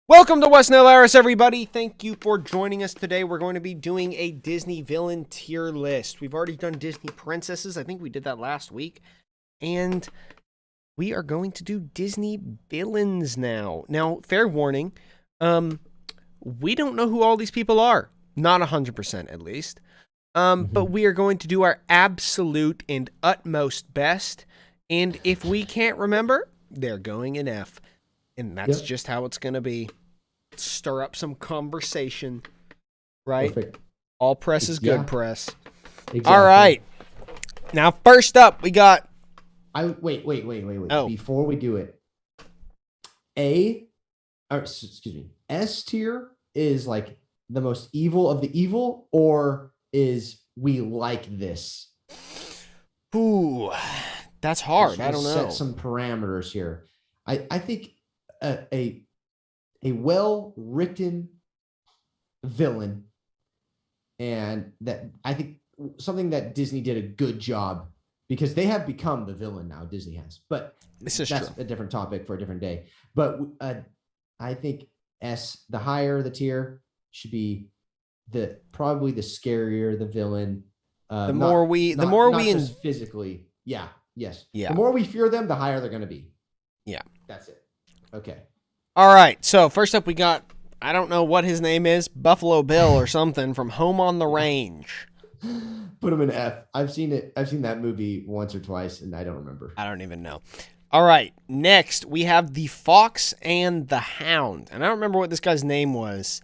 Welcome to West Nale, everybody. Thank you for joining us today. We're going to be doing a Disney villain tier list. We've already done Disney princesses. I think we did that last week. And we are going to do Disney villains now. Now, fair warning, we don't know who all these people are. Not 100% at least. But we are going to do our absolute and utmost best. And if we can't remember, they're going in F. And that's just how it's going to be. Stir up some conversation, right? Perfect. All press is good press. Exactly. All right. Now, first up, we got... Wait. Oh. Before we do it, S tier is like the most evil of the evil, or is we like this? Ooh, that's hard. I don't know. Set some parameters here. I think a well-written villain, and that I think something that Disney did a good job, because they have become the villain now. Disney has, but this is that's true. a different topic for a different day. But I think the higher the tier should be, probably the scarier the villain. The more just physically, yes. The more we fear them, the higher they're going to be. Yeah, that's it. Okay. All right. So first up, we got, I don't know what his name is, Buffalo Bill or something from Home on the Range. Put him in F. I've seen it. I've seen that movie once or twice, and I don't remember. I don't even know. All right. Next, we have the Fox and the Hound. And I don't remember what this guy's name was,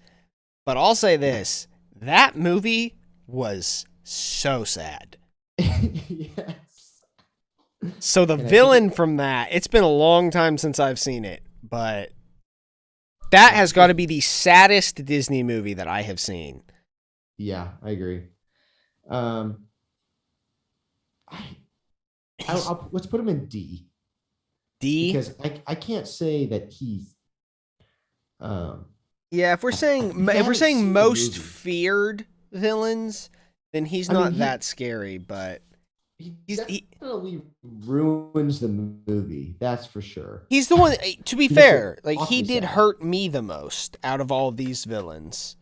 but I'll say this. That movie was so sad. Yes. So the villain from that, it's been a long time since I've seen it, but that has got to be the saddest Disney movie that I have seen. Yeah, I agree. Let's put him in D. D? Because I can't say that he's... yeah, if we're saying most feared villains, then he's not that scary, but... He definitely ruins the movie. That's for sure. He's the one, to be fair, like he did hurt me the most out of all these villains.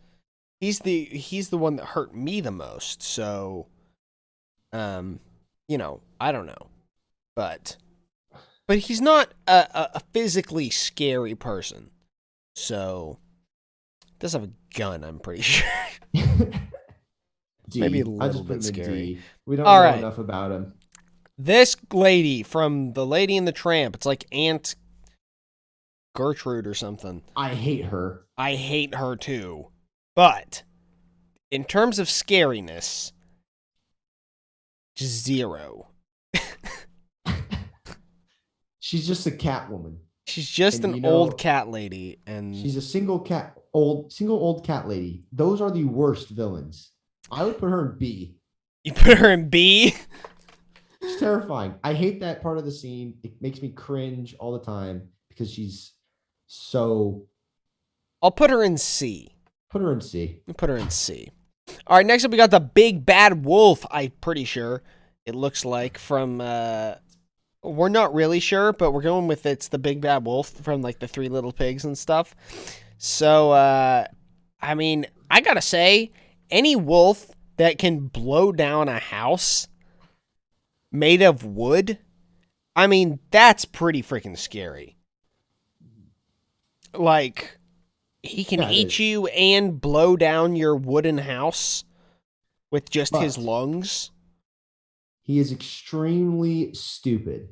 He's the one that hurt me the most. So, I don't know, but he's not a physically scary person. So, does have a gun, I'm pretty sure. D. Maybe a little bit scary. We don't know enough about him. This lady from The Lady and the Tramp, it's like Aunt Gertrude or something. I hate her. I hate her too. But in terms of scariness, just 0. She's just a cat woman. She's just an old cat lady, and she's a single old cat lady. Those are the worst villains. I would put her in B. You put her in B? She's terrifying. I hate that part of the scene. It makes me cringe all the time because she's so... I'll put her in C. Put her in C. Put her in C. All right, next up we got the Big Bad Wolf, I'm pretty sure it looks like, from... we're not really sure, but we're going with it's the Big Bad Wolf from like the Three Little Pigs and stuff. So, I mean, I gotta say... Any wolf that can blow down a house made of wood, I mean, that's pretty freaking scary. Like, he can eat you and blow down your wooden house with just his lungs. He is extremely stupid.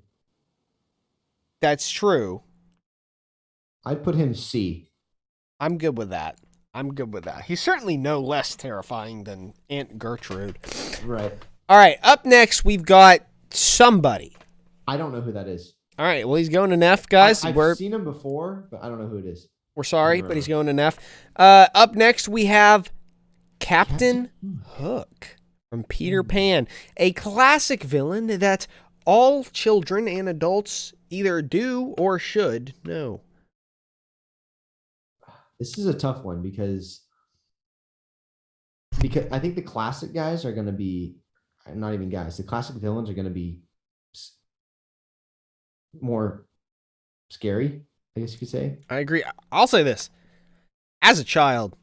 That's true. I'd put him C. I'm good with that. He's certainly no less terrifying than Aunt Gertrude. Right. All right, up next, we've got somebody. I don't know who that is. All right, well, he's going to F, guys. I've seen him before, but I don't know who it is. We're sorry, but he's going to F. Up next, we have Captain Hook from Peter Pan, a classic villain that all children and adults either do or should know. This is a tough one because I think the classic guys are going to be, not even guys, the classic villains are going to be more scary, I guess you could say. I agree. I'll say this. as a child,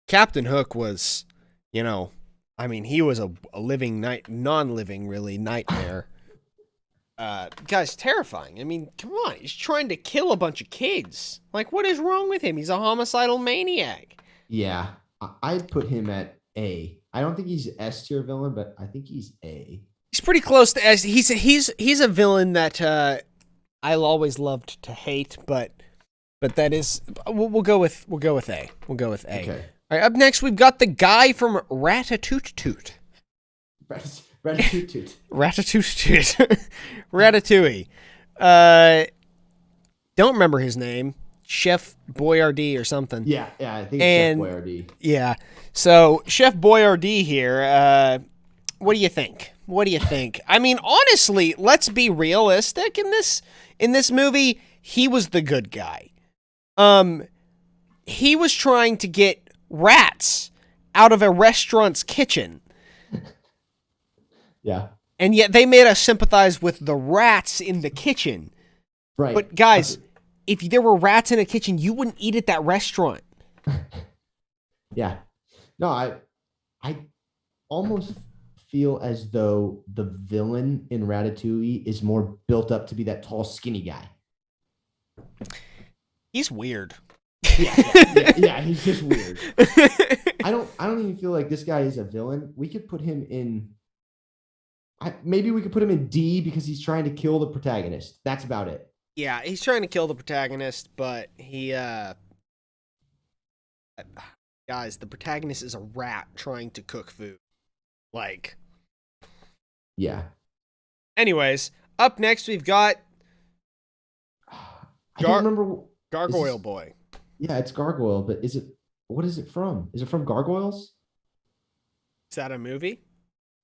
Captain Hook was, you know, I mean, he was a living non-living really nightmare. Guy's terrifying. I mean, come on, he's trying to kill a bunch of kids. Like, what is wrong with him? He's a homicidal maniac. Yeah, I'd put him at A. I don't think he's S tier villain, but I think he's A. He's pretty close to S. He's a villain that I always loved to hate, but that is we'll go with A. We'll go with A. Okay. All right, up next we've got the guy from Ratatouille. Ratatouille. Ratatouille. Don't remember his name. Chef Boyardee or something. Yeah, I think it's Chef Boyardee. Yeah. So Chef Boyardee here. What do you think? I mean, honestly, let's be realistic. In this movie, he was the good guy. He was trying to get rats out of a restaurant's kitchen. Yeah. And yet they made us sympathize with the rats in the kitchen. Right. But guys, if there were rats in a kitchen, you wouldn't eat at that restaurant. Yeah. No, I almost feel as though the villain in Ratatouille is more built up to be that tall, skinny guy. He's weird. Yeah, he's just weird. I don't even feel like this guy is a villain. We could put him in maybe we could put him in D because he's trying to kill the protagonist. That's about it. Yeah, he's trying to kill the protagonist, but he guys, the protagonist is a rat trying to cook food. Like, yeah. Anyways, up next we've got I don't remember. Gargoyle Boy. Yeah, it's Gargoyle, but what is it from? Is it from Gargoyles? Is that a movie?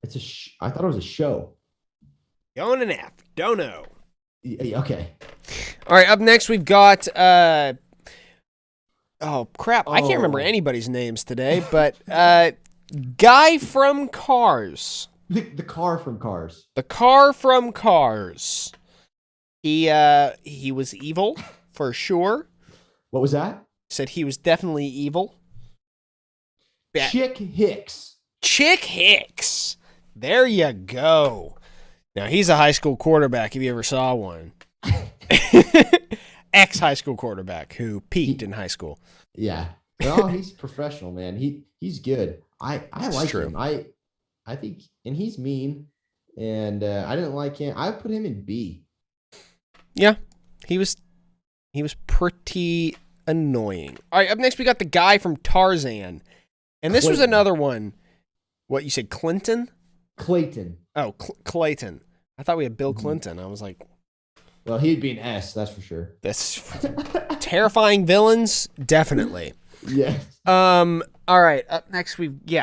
It's I thought it was a show. Going an F. Don't know. Okay. All right, up next we've got oh crap, I can't remember anybody's names today, but guy from Cars. The car from Cars. The car from Cars. He was evil for sure. What was that? Said he was definitely evil. Chick Hicks. There you go. Now, he's a high school quarterback if you ever saw one. Ex-high school quarterback who peaked in high school. Yeah. No, he's professional, man. He's good. I like him. I think, and he's mean, and I didn't like him. I put him in B. Yeah, he was pretty annoying. All right, up next we got the guy from Tarzan. And this was another one. What, you said Clayton? Oh, Clayton. I thought we had Bill Clinton. I was like... Well, he'd be an S, that's for sure. That's terrifying villains? Definitely. Yes. All right, up next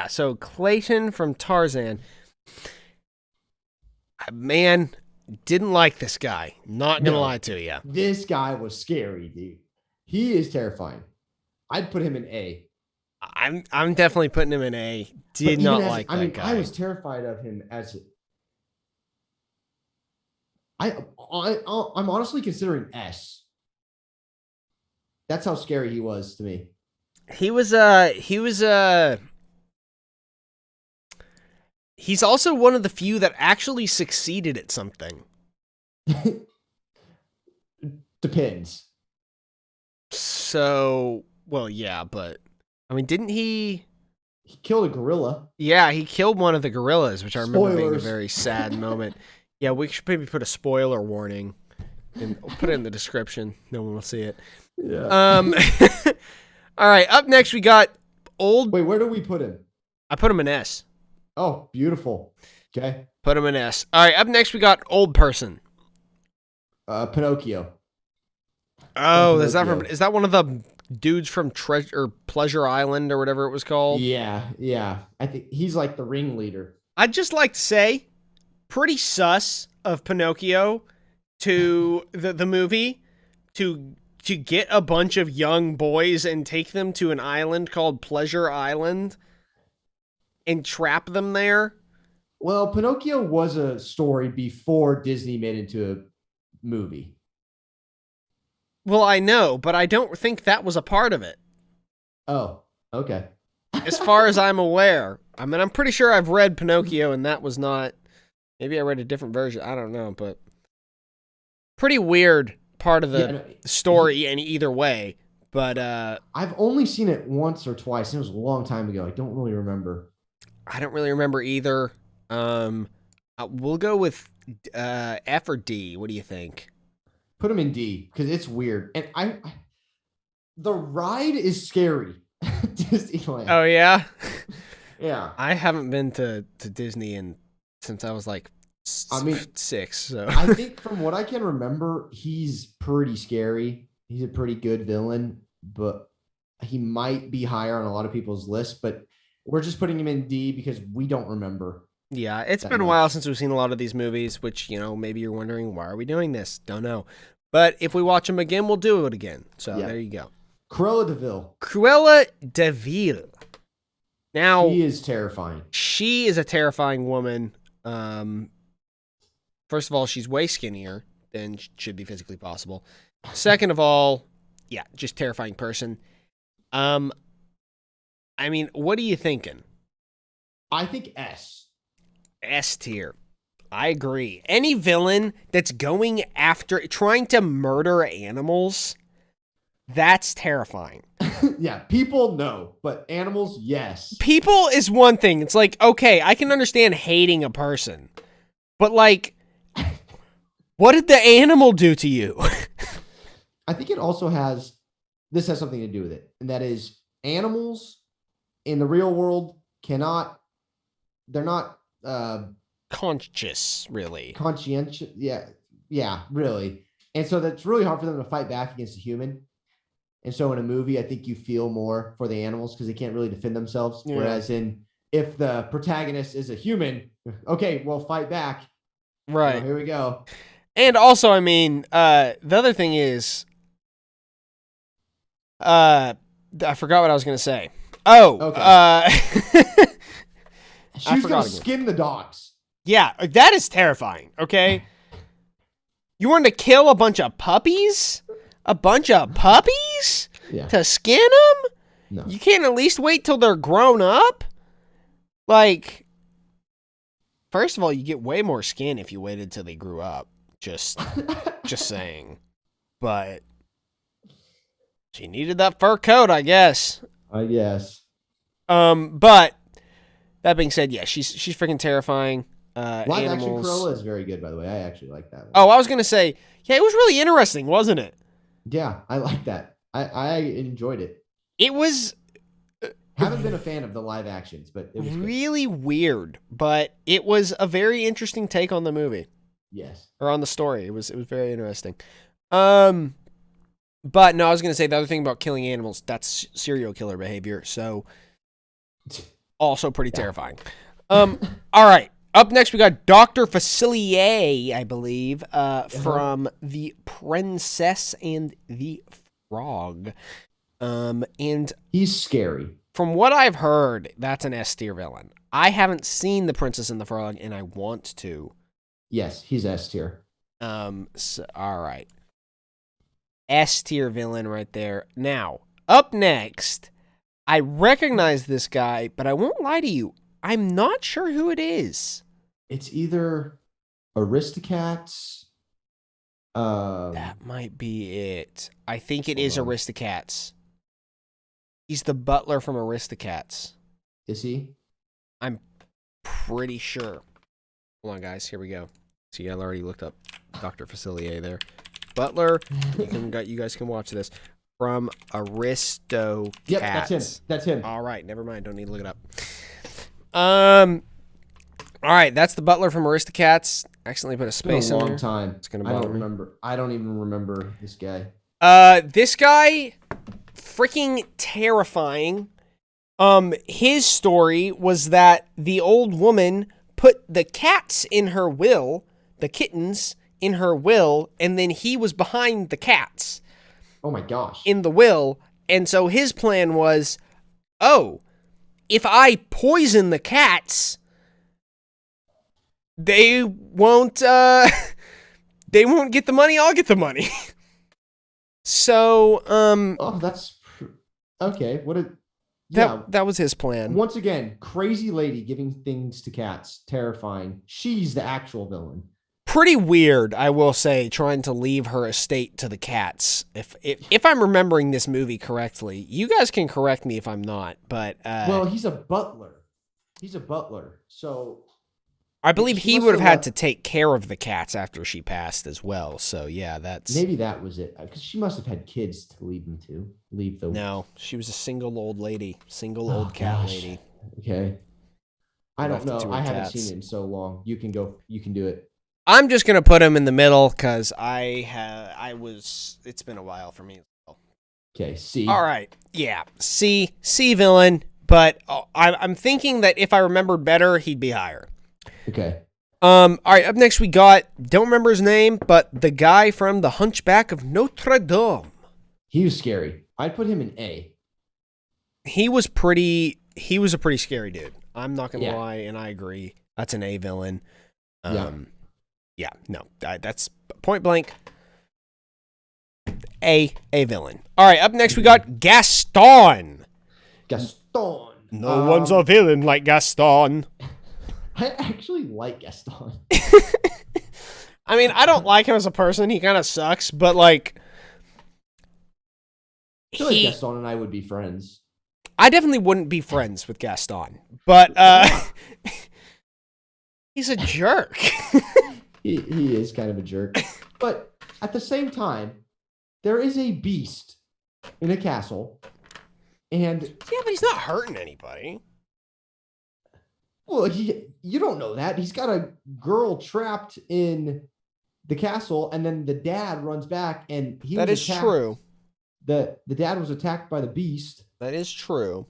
so Clayton from Tarzan. Man, didn't like this guy. Not gonna lie to you. This guy was scary, dude. He is terrifying. I'd put him in A. I'm definitely putting him in A. Did not like that guy. I was terrified of him as I'm honestly considering S. That's how scary he was to me. He's also one of the few that actually succeeded at something. Depends. So, well, yeah, but I mean, didn't he? He killed a gorilla. Yeah, he killed one of the gorillas, which I remember being a Spoilers. very sad moment. Yeah, we should maybe put a spoiler warning and put it in the description. No one will see it. Yeah. All right, up next we got old. Wait, where do we put him? I put him in S. Oh, beautiful. Okay. Put him in S. All right, up next we got old person. Pinocchio. Oh, is that one of the dudes from Pleasure Island or whatever it was called? Yeah. I think he's like the ringleader. I'd just like to say, pretty sus of Pinocchio to the movie to get a bunch of young boys and take them to an island called Pleasure Island and trap them there. Well, Pinocchio was a story before Disney made it into a movie. Well, I know, but I don't think that was a part of it. Oh, okay. as far as I'm aware. I mean, I'm pretty sure I've read Pinocchio, and that was not. Maybe I read a different version. I don't know, but pretty weird part of the story in either way. But I've only seen it once or twice. And it was a long time ago. I don't really remember. I don't really remember either. We'll go with F or D. What do you think? Put him in D because it's weird. And the ride is scary. Disneyland. Oh yeah, yeah. I haven't been to Disney since I was like 6. So I think from what I can remember, he's pretty scary. He's a pretty good villain, but he might be higher on a lot of people's list. But we're just putting him in D because we don't remember. Yeah, it's been a while since we've seen a lot of these movies, which, maybe you're wondering, why are we doing this? Don't know. But if we watch them again, we'll do it again. So there you go. Cruella de Vil. Cruella de Vil. Now, she is terrifying. She is a terrifying woman. First of all, she's way skinnier than should be physically possible. Second of all, yeah, just terrifying person. I mean, what are you thinking? I think S. S tier. I agree. Any villain that's going after, trying to murder animals, that's terrifying. Yeah, people, no. But animals, yes. People is one thing. It's like, okay, I can understand hating a person. But, like, what did the animal do to you? I think it also has something to do with it. And that is animals in the real world they're not conscious, really. Conscientious. Yeah, really. And so that's really hard for them to fight back against a human. And so in a movie, I think you feel more for the animals because they can't really defend themselves. Yeah. Whereas if the protagonist is a human, okay, well, fight back. Right. Here we go. And also, I mean, the other thing is, I forgot what I was going to say. Oh, okay. She's going to skin the dogs. Yeah, that is terrifying, okay? You want to kill a bunch of puppies? A bunch of puppies? Yeah. To skin them? No. You can't at least wait till they're grown up? Like, first of all, you get way more skin if you waited till they grew up. Just saying. But she needed that fur coat, I guess. I guess. But that being said, yeah, she's freaking terrifying. Live action Cruella is very good, by the way. I actually like that one. Oh, I was gonna say, yeah, it was really interesting, wasn't it? Yeah, I like that. I enjoyed it. It was. Haven't been a fan of the live actions, but it was really weird. But it was a very interesting take on the movie. Yes. Or on the story. It was very interesting. But no, I was gonna say the other thing about killing animals, that's serial killer behavior. So also pretty terrifying. All right. Up next, we got Dr. Facilier, I believe, from The Princess and the Frog. And he's scary. From what I've heard, that's an S tier villain. I haven't seen The Princess and the Frog, and I want to. Yes, he's S tier. So, all right. S tier villain right there. Now, up next, I recognize this guy, but I won't lie to you. I'm not sure who it is. It's either Aristocats. That might be it. I think it is Aristocats. He's the butler from Aristocats. Is he? I'm pretty sure. Hold on, guys. Here we go. See, I already looked up Dr. Facilier there. Butler. You guys can watch this. From Aristocats. Yep, that's him. All right, never mind. Don't need to look it up. All right, that's the butler from Aristocats. Accidentally put a space in there. It's been a long time. It's gonna bother me. I don't even remember this guy. This guy, freaking terrifying. His story was that the old woman put the cats in her will, the kittens in her will, and then he was behind the cats. Oh my gosh. In the will, and so his plan was, if I poison the cats, they won't get the money, I'll get the money. So, Okay. That was his plan. Once again, crazy lady giving things to cats. Terrifying. She's the actual villain. Pretty weird, I will say, trying to leave her estate to the cats. If I'm remembering this movie correctly, you guys can correct me if I'm not, but well, he's a butler. He's a butler, so I believe he would have had to take care of the cats after she passed as well. So yeah, maybe that was it, because she must have had kids to leave them to. No, she was a single old old cat lady. Okay, I don't know. I haven't seen it in so long. You can do it. I'm just gonna put him in the middle because it's been a while for me as well. Okay, C. All right, yeah, C villain, but I'm thinking that if I remembered better, he'd be higher. Okay. All right, up next we got, don't remember his name, but the guy from the Hunchback of Notre Dame. He was scary. I'd put him in A. He was a pretty scary dude. I'm not gonna lie, and I agree. That's an A villain. Yeah, no, that's point blank. A villain. All right, up next we got Gaston. Gaston. No one's a villain like Gaston. I actually like Gaston. I mean, I don't like him as a person. He kind of sucks, but like, I feel like Gaston and I would be friends. I definitely wouldn't be friends with Gaston, but he's a jerk. He is kind of a jerk. But at the same time, there is a beast in a castle. And yeah, but he's not hurting anybody. Well, you don't know that. He's got a girl trapped in the castle, and then the dad runs back, and that is true. The dad was attacked by the beast. That is true.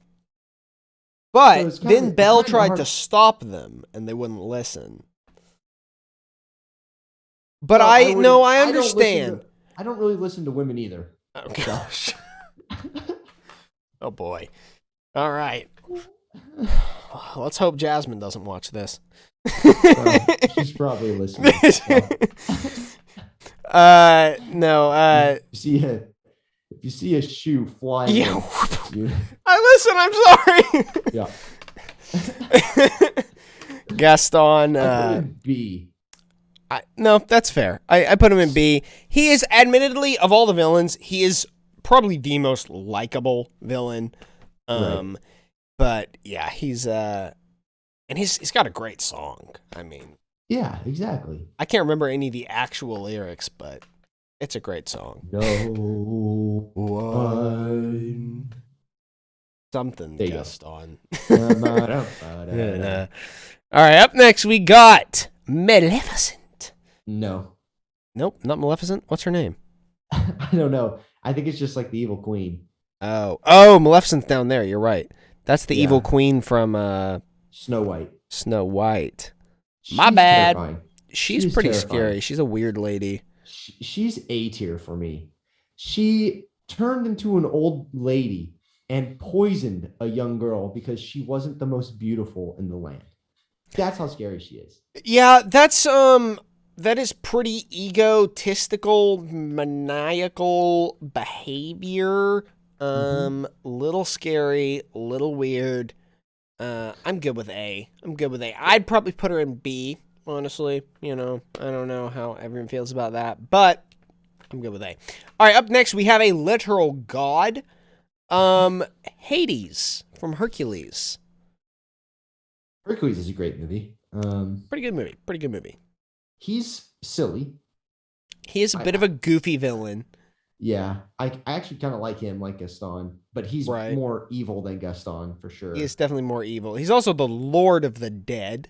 But so then Belle tried to stop them, and they wouldn't listen. But well, I understand. I don't really listen to women either. Oh, gosh. Oh, boy. All right. Let's hope Jasmine doesn't watch this. She's probably listening. No. If you see a shoe flying, I listen. I'm sorry. Yeah. Gaston. B. No, that's fair. I put him in B. He is, admittedly, of all the villains, he is probably the most likable villain. Right. But yeah, he's and he's got a great song. I mean, yeah, exactly. I can't remember any of the actual lyrics, but it's a great song. No one. Something Gaston. All right, up next we got Maleficent. No. Nope, not Maleficent. What's her name? I don't know. I think it's just like the evil queen. Oh, Maleficent's down there. You're right. That's the evil queen from Snow White. Snow White. My bad. Terrifying. She's pretty scary. She's a weird lady. She's A tier for me. She turned into an old lady and poisoned a young girl because she wasn't the most beautiful in the land. That's how scary she is. Yeah, that is pretty egotistical, maniacal behavior. Little scary, little weird. I'm good with A. I'd probably put her in B, honestly. You know, I don't know how everyone feels about that, but I'm good with A. All right, up next we have a literal god. Hades from Hercules. Hercules is a great movie. Pretty good movie. He's silly. He is a bit of a goofy villain. Yeah, I actually kind of like him, like Gaston, but he's more evil than Gaston for sure. He is definitely more evil. He's also the Lord of the Dead.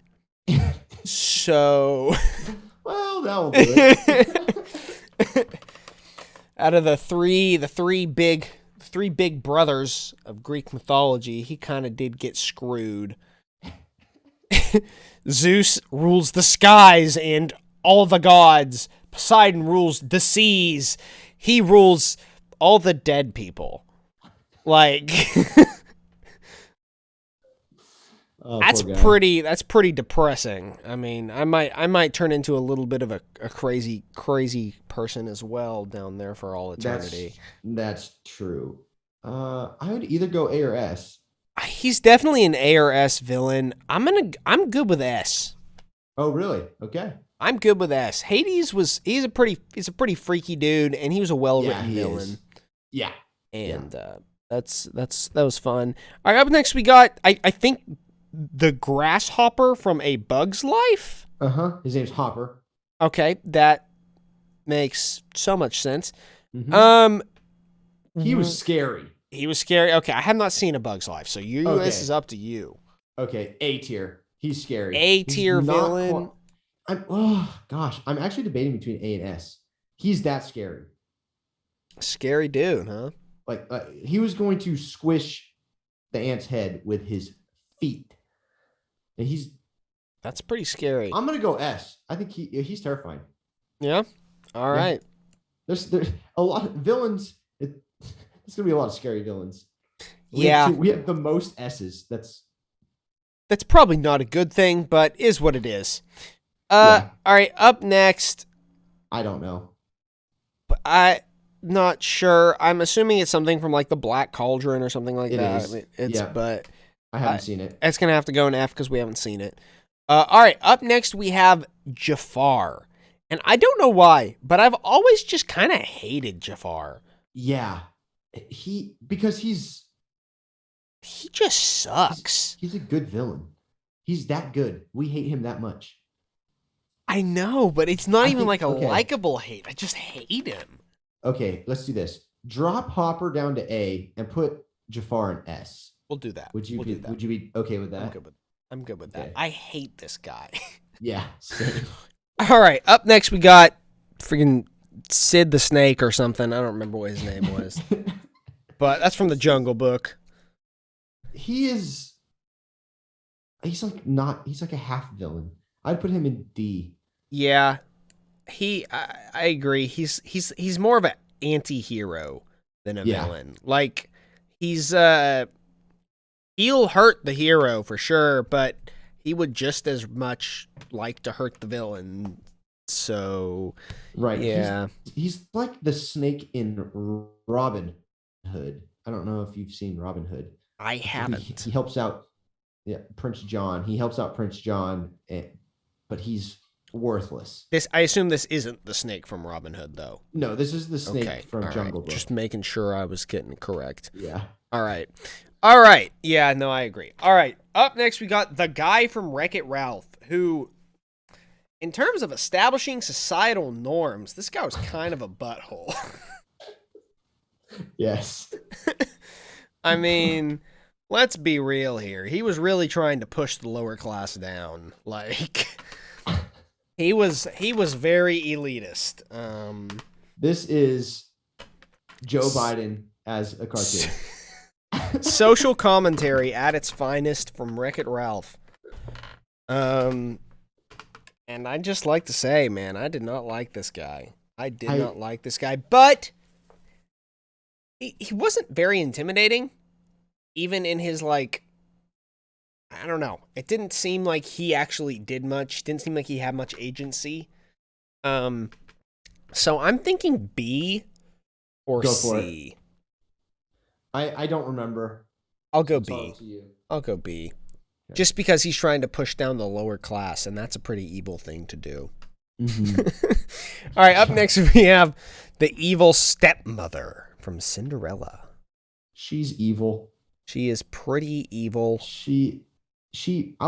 So, well, that will do it. Out of the three big brothers of Greek mythology, he kind of did get screwed. Zeus rules the skies and all the gods. Poseidon rules the seas. He rules all the dead people. Like, that's pretty depressing. I mean, I might turn into a little bit of a crazy person as well down there for all eternity. That's true. I would either go A or S. He's definitely an A or S villain. I'm good with S. Oh, really? Okay. I'm good with S. He's a pretty freaky dude, and he was a well-written villain. Is. Yeah. And that was fun. All right, up next we got I think the grasshopper from A Bug's Life. His name's Hopper. Okay, that makes so much sense. Mm-hmm. He was scary. He was scary. Okay, I have not seen A Bug's Life, so this is up to you. Okay, A tier. He's scary. A tier villain. I'm actually debating between A and S. He's that scary. Scary dude, huh? Like he was going to squish the ant's head with his feet. And that's pretty scary. I'm gonna go S. I think he's terrifying. Yeah. All right. There's a lot of villains. It's gonna be a lot of scary villains. We have the most S's. That's probably not a good thing, but is what it is. All right. Up next. I don't know. I'm not sure. I'm assuming it's something from like the Black Cauldron or something like that. Is. But I haven't seen it. It's gonna have to go in F because we haven't seen it. All right. Up next we have Jafar, and I don't know why, but I've always just kind of hated Jafar. Yeah, because he just sucks. He's a good villain. He's that good. We hate him that much. I know, but it's not even like a likable hate. I just hate him. Okay, let's do this. Drop Hopper down to A and put Jafar in S. We'll do that. Would you be okay with that? I'm good with that. Okay. I hate this guy. Yeah, same. All right, up next we got freaking Sid the Snake or something. I don't remember what his name was. But that's from the Jungle Book. He's like a half villain. I'd put him in D. Yeah. I agree. He's more of an anti-hero than a villain. Like he'll hurt the hero for sure, but he would just as much like to hurt the villain. So right. Yeah. He's like the snake in Robin Hood. I don't know if you've seen Robin Hood. I haven't. He helps out Prince John. He helps out Prince John, but he's worthless. I assume this isn't the snake from Robin Hood, though. No, this is the snake from Jungle Book. Just making sure I was getting it correct. Yeah. All right. Yeah, no, I agree. All right. Up next, we got the guy from Wreck-It Ralph, who, in terms of establishing societal norms, this guy was kind of a butthole. Yes. I mean, let's be real here. He was really trying to push the lower class down. Like, he was very elitist. This is Joe Biden as a cartoon. Social commentary at its finest from Wreck-It Ralph. And I'd just like to say, man, I did not like this guy. But he wasn't very intimidating, even in his, like, I don't know. It didn't seem like he actually did much. It didn't seem like he had much agency. So I'm thinking B or C. I don't remember. I'll go B. I'll go B. Okay. Just because he's trying to push down the lower class, and that's a pretty evil thing to do. Mm-hmm. All right, up next we have the evil stepmother from Cinderella. She's evil. She is pretty evil. I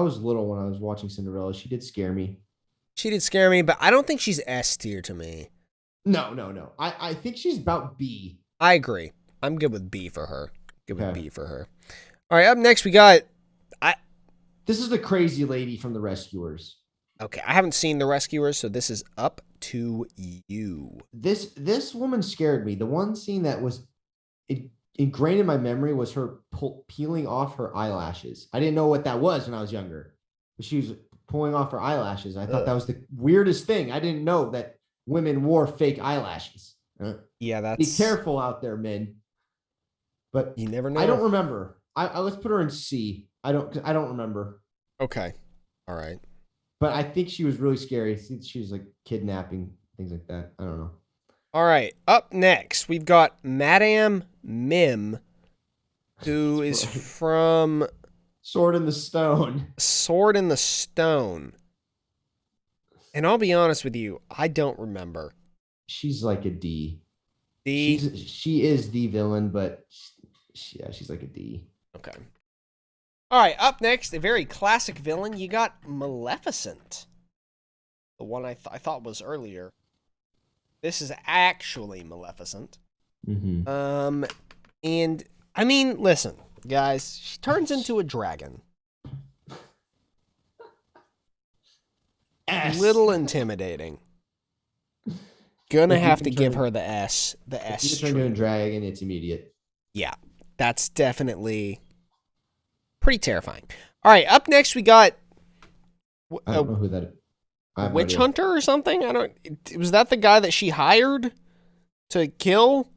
was little when I was watching Cinderella. She did scare me. But I don't think she's S tier to me. No. I think she's about B. I agree. I'm good with B for her. All right, up next we got... This is the crazy lady from The Rescuers. Okay, I haven't seen The Rescuers, so this is up to you. This woman scared me. The one scene that was ingrained in my memory was her peeling off her eyelashes. I didn't know what that was when I was younger. But she was pulling off her eyelashes. I thought that was the weirdest thing. I didn't know that women wore fake eyelashes. Yeah, that's... Be careful out there, men. But you never know. I don't remember. I let's put her in C. I don't remember. Okay. All right. But I think she was really scary. She was like kidnapping, things like that. I don't know. All right. Up next, we've got Madame Mim who is from Sword in the Stone. Sword in the Stone. And I'll be honest with you, I don't remember. She's like a D. D. She is the villain, but she's like a D. Okay. All right, up next, a very classic villain. You got Maleficent. The one I thought was earlier. This is actually Maleficent. Mm-hmm. And I mean, listen, guys, she turns into a dragon. S. Little intimidating. Gonna have to give her the S. The S. If you turn into a dragon, it's immediate. Yeah, that's definitely pretty terrifying. All right, up next we got. I don't know who that is. Witch hunter or something? Was that the guy that she hired to kill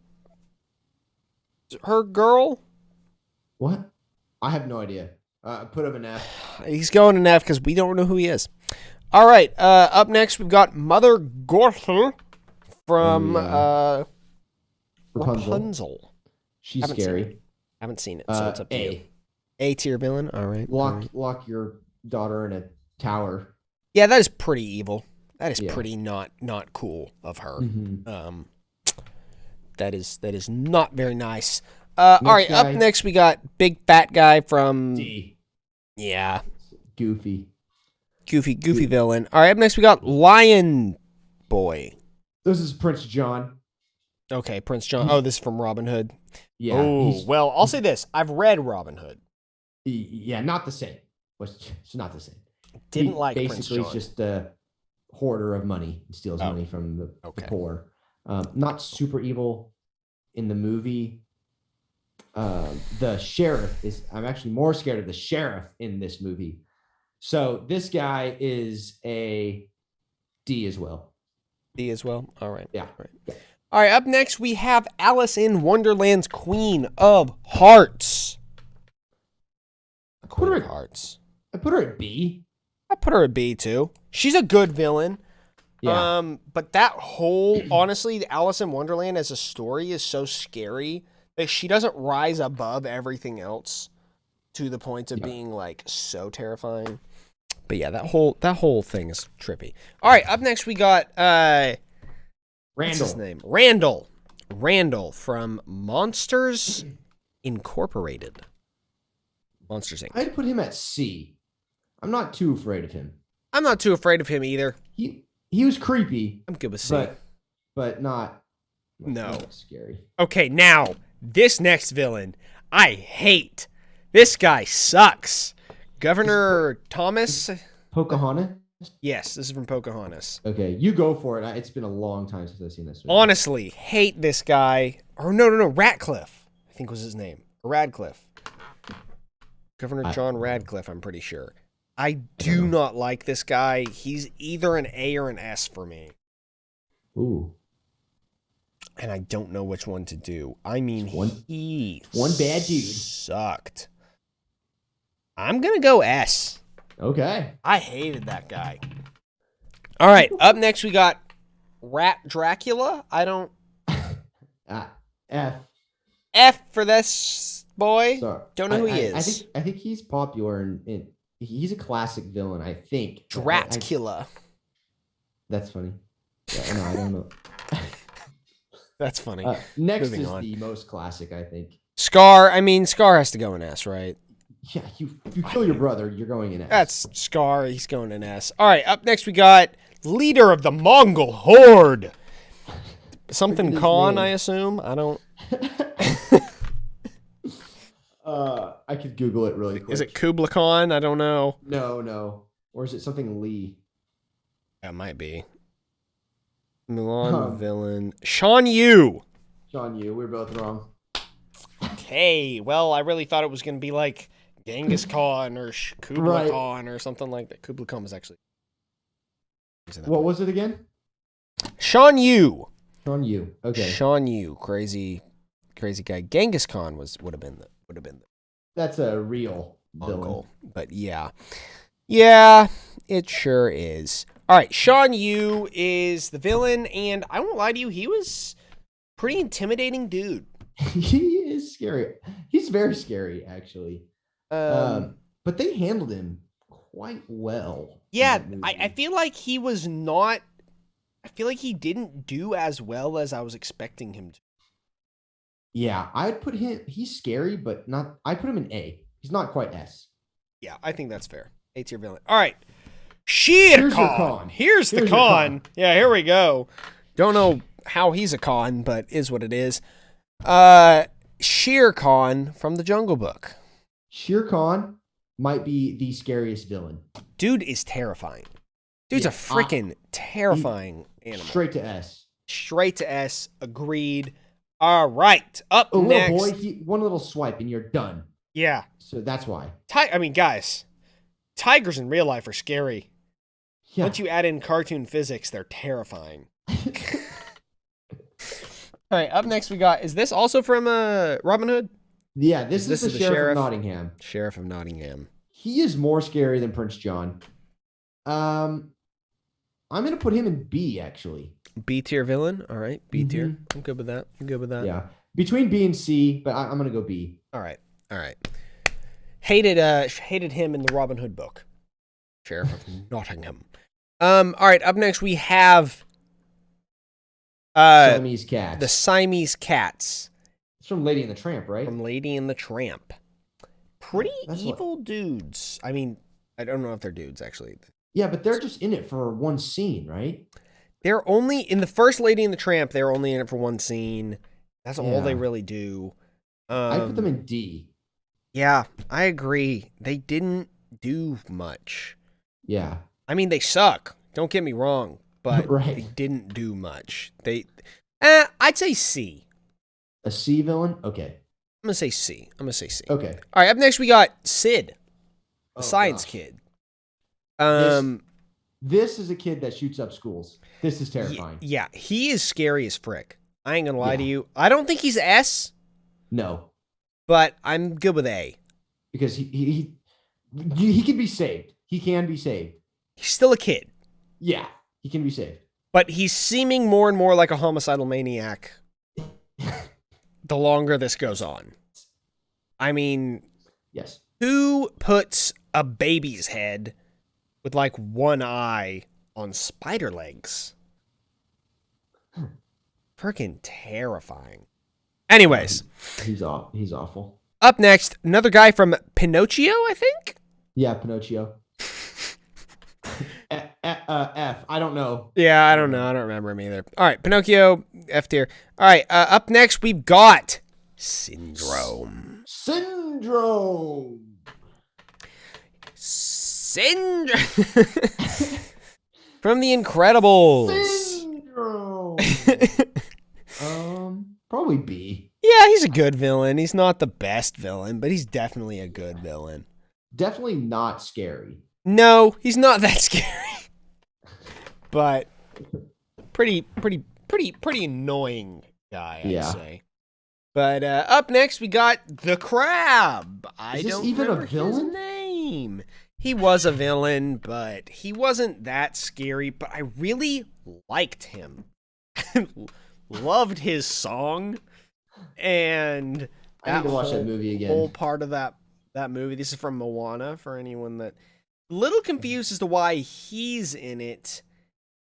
her girl? What? I have no idea. Put him in F. He's going in F because we don't know who he is. All right. Up next, we've got Mother Gorham from Rapunzel. She's scary. Haven't seen it, so it's up to you. A. A tier villain. All right. Lock your daughter in a tower. Yeah, that is pretty evil. That is pretty not cool of her. Mm-hmm. That is not very nice. All right, up next we got big fat guy from D. Yeah. Goofy villain. All right, up next we got Lion Boy. This is Prince John. Okay, Prince John. Oh, this is from Robin Hood. Yeah. Oh, well, I'll say this. I've read Robin Hood. Yeah, not the same. It's not the same. Didn't like Prince John. Basically, he's just a hoarder of money. He steals money from the poor. Not super evil in the movie. The sheriff is. I'm actually more scared of the sheriff in this movie. So this guy is a D as well. D as well. All right. Yeah. All right. Up next, we have Alice in Wonderland's Queen of Hearts. Queen of Hearts. I put her at B. I put her at B too. She's a good villain. Yeah. But that whole, honestly, Alice in Wonderland as a story is so scary that she doesn't rise above everything else to the point of being like so terrifying. But yeah, that whole thing is trippy. All right, up next we got Randall. What's his name? Randall from Monsters Incorporated. Monsters Inc. I'd put him at C. I'm not too afraid of him. I'm not too afraid of him either. He was creepy. I'm good with C. But not scary. Okay, now this next villain I hate. This guy sucks. Governor Thomas. Pocahontas? Yes, this is from Pocahontas. Okay, you go for it. It's been a long time since I've seen this movie. Honestly, hate this guy. Or no, Ratcliffe, I think was his name. Radcliffe. Governor John Radcliffe, I'm pretty sure. I do not like this guy. He's either an A or an S for me. Ooh. And I don't know which one to do. I mean, he one bad dude sucked. I'm going to go S. Okay. I hated that guy. All right, up next we got Rat Dracula. I don't... F. F for this boy. Sorry. Don't know who he is. I think he's popular and he's a classic villain, I think. Dracula. That's funny. Yeah, no, I don't know. That's funny. Next is the most classic, I think. Scar. I mean, Scar has to go in S, right? Yeah, if you kill your brother, you're going in S. That's Scar. He's going in S. All right, up next we got leader of the Mongol Horde. Something Khan, I assume. I don't... I could Google it really quick. Is it Kublai Khan? I don't know. No. Or is it something Lee? That might be. Mulan villain. Shan Yu. We're both wrong. Okay, well, I really thought it was going to be like Genghis Khan or Kublai Khan or something like that. Kublai Khan was actually... What was it again? Shan Yu. Okay. Shan Yu, crazy guy. Genghis Khan would have been the That's a real Mongol, but yeah, it sure is. All right, Shan Yu is the villain, and I won't lie to you, he was pretty intimidating dude. He is scary. He's very scary, actually. But they handled him quite well. Yeah, I feel like he was not. I feel like he didn't do as well as I was expecting him to. Yeah, I'd put him. He's scary, but not. I put him in A. He's not quite S. Yeah, I think that's fair. A tier villain. All right, Shere Khan. Here's the Khan. Yeah, here we go. Don't know how he's a Khan, but is what it is. Shere Khan from the Jungle Book. Shere Khan might be the scariest villain. Dude is terrifying. Dude's a freaking terrifying animal. Straight to S. Straight to S. Agreed. All right. Up next. Little boy, one little swipe and you're done. Yeah. So that's why. I mean, guys, tigers in real life are scary. Yeah. Once you add in cartoon physics, they're terrifying. All right. Up next, we got. Is this also from Robin Hood? Yeah. This is the Sheriff of Nottingham. Sheriff of Nottingham. He is more scary than Prince John. I'm gonna put him in B, actually. B tier villain. All right, B tier. I'm good with that. Yeah, between B and C, but I'm gonna go B. All right. Hated him in the Robin Hood book. Sheriff of Nottingham. All right. Up next, we have Siamese Cats. The Siamese Cats. It's from Lady and the Tramp, right? From Lady and the Tramp. Pretty evil dudes. I mean, I don't know if they're dudes actually. Yeah, but they're just in it for one scene, right? They're only in the first Lady and the Tramp. They're only in it for one scene. That's all they really do. I put them in D. Yeah, I agree. They didn't do much. Yeah. I mean, they suck. Don't get me wrong, but they didn't do much. I'd say C. A C villain? Okay. I'm gonna say C. Okay. All right. Up next, we got Sid, the science kid. This is a kid that shoots up schools. This is terrifying. Yeah, he is scary as frick. I ain't gonna lie to you. I don't think he's S. No. But I'm good with A. Because he can be saved. He can be saved. He's still a kid. Yeah, he can be saved. But he's seeming more and more like a homicidal maniac the longer this goes on. I mean, yes. Who puts a baby's head with like one eye on spider legs? Freaking terrifying. Anyways. He's awful. Up next, another guy from Pinocchio, I think? Yeah, Pinocchio. F. I don't know. Yeah, I don't know. I don't remember him either. All right, Pinocchio, F tier. All right, up next, we've got Syndrome. From The Incredibles. Syndrome. Probably B. Yeah, he's a good villain. He's not the best villain, but he's definitely a good villain. Definitely not scary. No, he's not that scary. But pretty annoying guy, I'd say. But up next, we got the Crab. I don't remember his name. He was a villain, but he wasn't that scary. But I really liked him. Loved his song. And I need to watch that movie again. Whole part of that movie. This is from Moana, for anyone that a little confused as to why he's in it.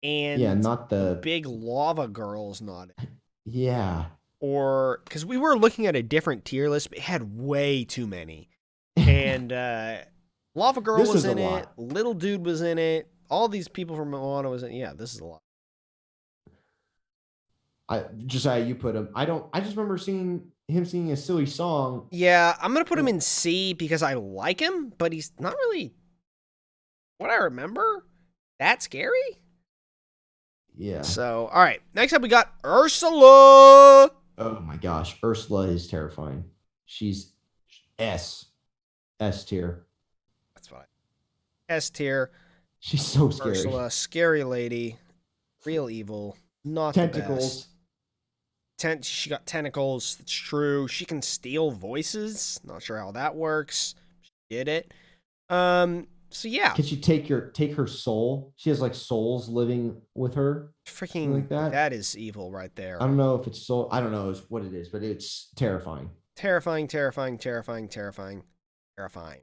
And not the big lava girl's not in it. Yeah. Or because we were looking at a different tier list, but it had way too many. And Lava Girl was in it. Little Dude was in it. All these people from Moana was in it. Yeah, this is a lot. Josiah, you put him. I just remember seeing him singing a silly song. Yeah, I'm going to put him in C because I like him, but he's not really, what I remember, that scary. Yeah. So, all right. Next up, we got Ursula. Oh my gosh. Ursula is terrifying. She's S tier. That's fine. S tier. She's so scary. Ursula, scary lady. Real evil. Not tentacles. The best. She got tentacles. It's true. She can steal voices. Not sure how that works. She did it. So yeah. Can she take her soul? She has like souls living with her. Freaking like that. That is evil right there. I don't know if it's soul. I don't know what it is, but it's terrifying. Terrifying, terrifying, terrifying, terrifying, terrifying.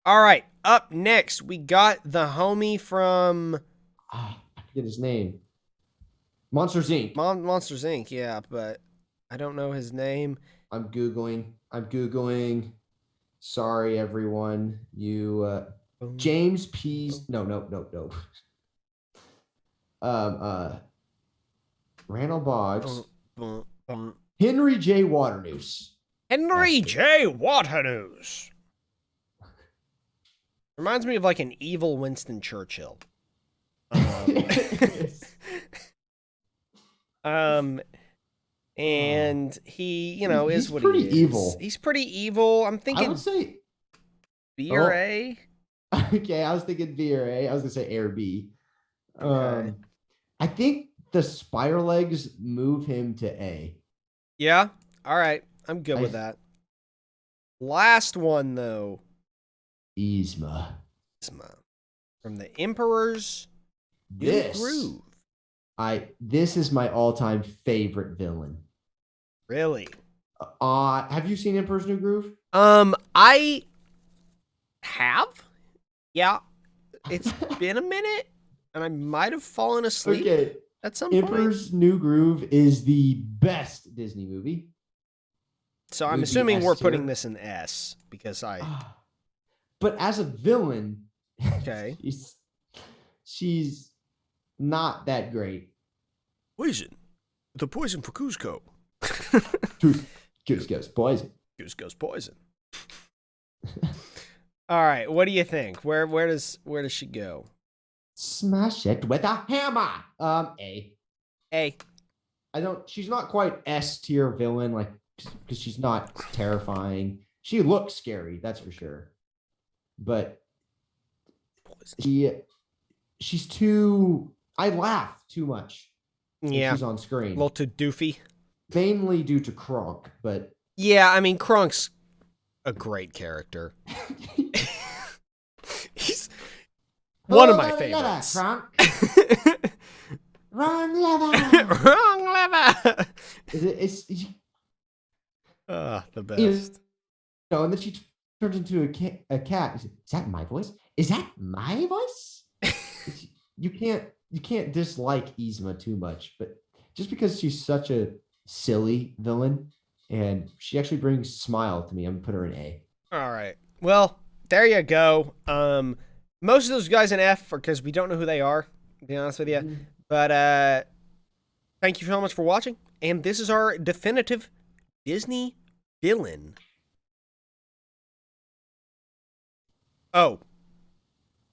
All right, up next, we got the homie from... I forget his name. Monsters, Inc. Monsters, Inc., yeah, but I don't know his name. I'm Googling. Sorry, everyone. You, James P. No. Randall Boggs. Henry J. Waternoose. Henry J. Waternoose. Reminds me of like an evil Winston Churchill. And he, you know, is what he is. He's pretty evil. He's pretty evil. I'm thinking I would say B or A. Okay, I was thinking B or A. I was gonna say A or B. Okay. I think the spider legs move him to A. Yeah. All right. I'm good with that. Last one though. Yzma. From the Emperor's New Groove. This is my all-time favorite villain. Really? Have you seen Emperor's New Groove? I have. Yeah. It's been a minute, and I might have fallen asleep at some point. Emperor's New Groove is the best Disney movie. So I'm assuming we're putting this in S because But as a villain, okay, she's not that great. Poison. The poison for Cusco. Cusco's poison. Cusco's poison. All right, what do you think? Where does she go? Smash it with a hammer. A. She's not quite S tier villain, like, because she's not terrifying. She looks scary, that's for sure. But she's too... I laugh too much. Yeah. She's on screen. A little too doofy. Mainly due to Kronk, but... Yeah, I mean, Kronk's a great character. He's one of my favorites. Wrong lever. Wrong lever. It's the best. And then she turns into a cat. Is that my voice? Is that my voice? You can't dislike Yzma too much, but just because she's such a silly villain and she actually brings smile to me, I'm gonna put her in A. All right. Well, there you go. Most of those guys in F are because we don't know who they are, to be honest with you. But thank you so much for watching. And this is our definitive Disney villain. Oh.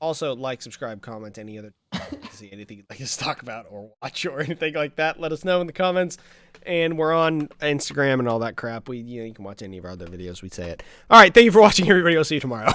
Also, like, subscribe, comment, any other to see anything you'd like us to talk about or watch or anything like that. Let us know in the comments. And we're on Instagram and all that crap. You can watch any of our other videos. We say it. All right. Thank you for watching, everybody. I'll see you tomorrow.